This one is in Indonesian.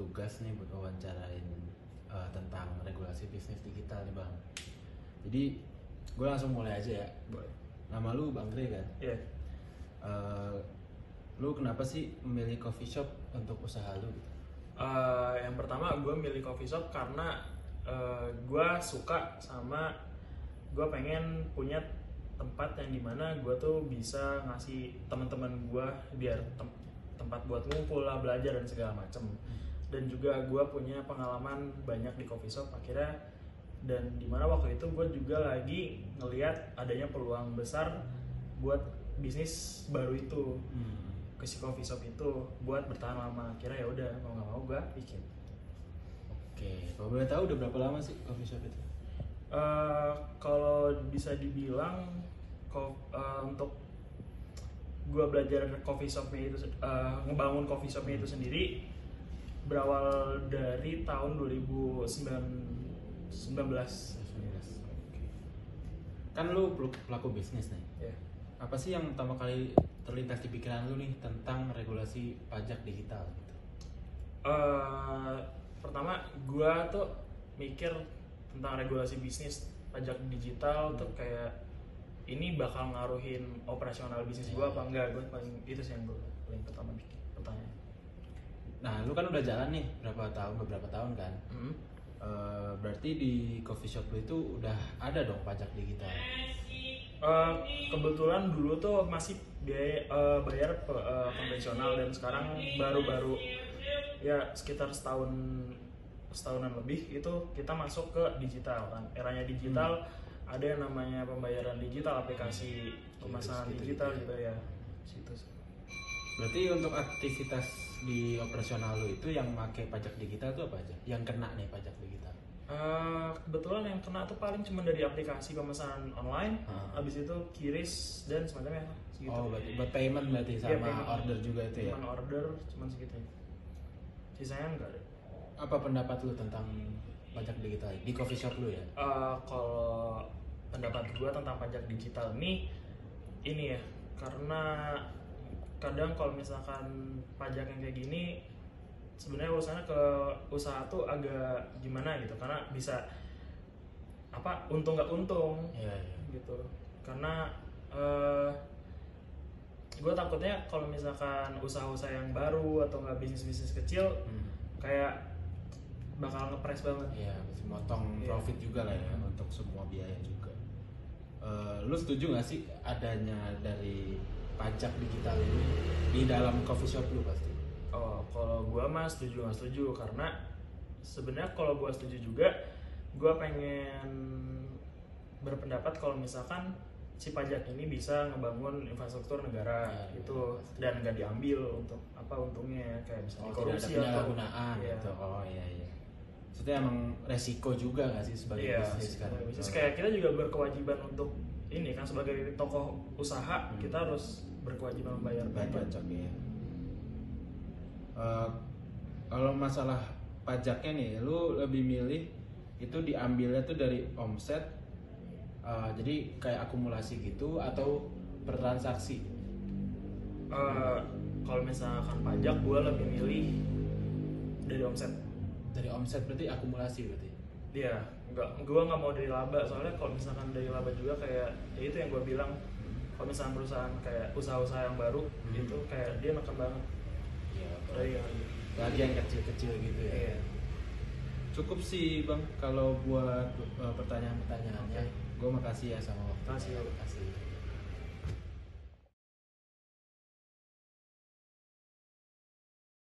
tugas nih buat wawancarain tentang regulasi bisnis digital nih Bang. Jadi gue langsung mulai aja ya. Boleh. Nama lu Bang Gray kan? Iya. Lu kenapa sih memilih coffee shop untuk usaha lu? Yang pertama gue milih coffee shop karena gue suka sama, gue pengen punya tempat yang dimana gue tuh bisa ngasih teman-teman gue biar tempat buat ngumpul lah, belajar dan segala macem. Dan juga gue punya pengalaman banyak di coffee shop akhirnya, dan dimana waktu itu gue juga lagi ngelihat adanya peluang besar buat bisnis baru itu ke si coffee shop itu buat bertahan lama. Akhirnya ya udah mau nggak mau gue bikin. Oke, kalau boleh tahu udah berapa lama sih coffee shop itu? Kalau bisa dibilang untuk gue belajar coffee shopnya itu, ngebangun coffee shopnya itu sendiri berawal dari tahun 2019. Kan lu pelaku bisnis nih. Yeah. Apa sih yang pertama kali terlintas di pikiran lu nih tentang regulasi pajak digital gitu? Pertama gue tuh mikir tentang regulasi bisnis pajak digital tuh kayak ini bakal ngaruhin operasional bisnis gue apa enggak. Gue paling itu sih yang gue paling pertama bikin pertanyaan. Nah, lu kan udah jalan nih beberapa tahun kan? Berarti di coffee shop lu itu udah ada dong pajak digital? Kebetulan dulu tuh masih bayar konvensional, dan sekarang baru-baru ya sekitar setahunan lebih itu kita masuk ke digital kan. Eranya digital, ada yang namanya pembayaran digital, aplikasi pemasaran digital gitu ya. Situ sih. Berarti untuk aktivitas di operasional lu itu yang pakai pajak digital tuh apa aja? Yang kena nih pajak digital? Kebetulan yang kena tuh paling cuma dari aplikasi pemesanan online, habis itu QRIS dan semacamnya segitu. Oh, berarti buat payment berarti sama payment, order juga itu ya? Cuma order, cuma segitu. Sisanya enggak ada. Apa pendapat lu tentang pajak digital di coffee shop lu ya? Kalau pendapat gua tentang pajak digital ini ya, karena kadang kalau misalkan pajak yang kayak gini sebenarnya urusannya ke usaha tuh agak gimana gitu, karena bisa untung nggak untung gitu. Karena gue takutnya kalau misalkan usaha-usaha yang baru atau nggak bisnis kecil kayak bakal ngepres banget. Iya, mesti motong profit juga lah ya untuk semua biaya juga. Lu setuju nggak sih adanya dari pajak digital ini di dalam coffee shop lu pasti? Oh, kalau gue mah setuju nggak setuju, karena sebenarnya kalau gue setuju juga, gue pengen berpendapat kalau misalkan si pajak ini bisa ngebangun infrastruktur negara gitu, dan nggak diambil untuk untungnya kayak misalnya korupsi atau penyalahgunaan gitu. Oh iya. Maksudnya emang resiko juga nggak sih sebagai bisnis kan? Bisnis kayak kita juga berkewajiban untuk ini kan, sebagai tokoh usaha kita harus berkewajiban membayar pajak ya. Kalau masalah pajaknya nih, lu lebih milih itu diambilnya tuh dari omset, jadi kayak akumulasi gitu atau per transaksi? Kalau misalkan pajak, gue lebih milih dari omset. Dari omset berarti akumulasi berarti? Iya, gue nggak mau dari laba, soalnya kalau misalkan dari laba juga kayak ya itu yang gue bilang, kalau misalkan perusahaan kayak usaha-usaha yang baru itu kayak dia makan banget. Iya, lagi yang kecil-kecil gitu ya. Iya. Cukup sih Bang kalau buat pertanyaan-pertanyaannya. Gue makasih ya sama waktu. Makasih.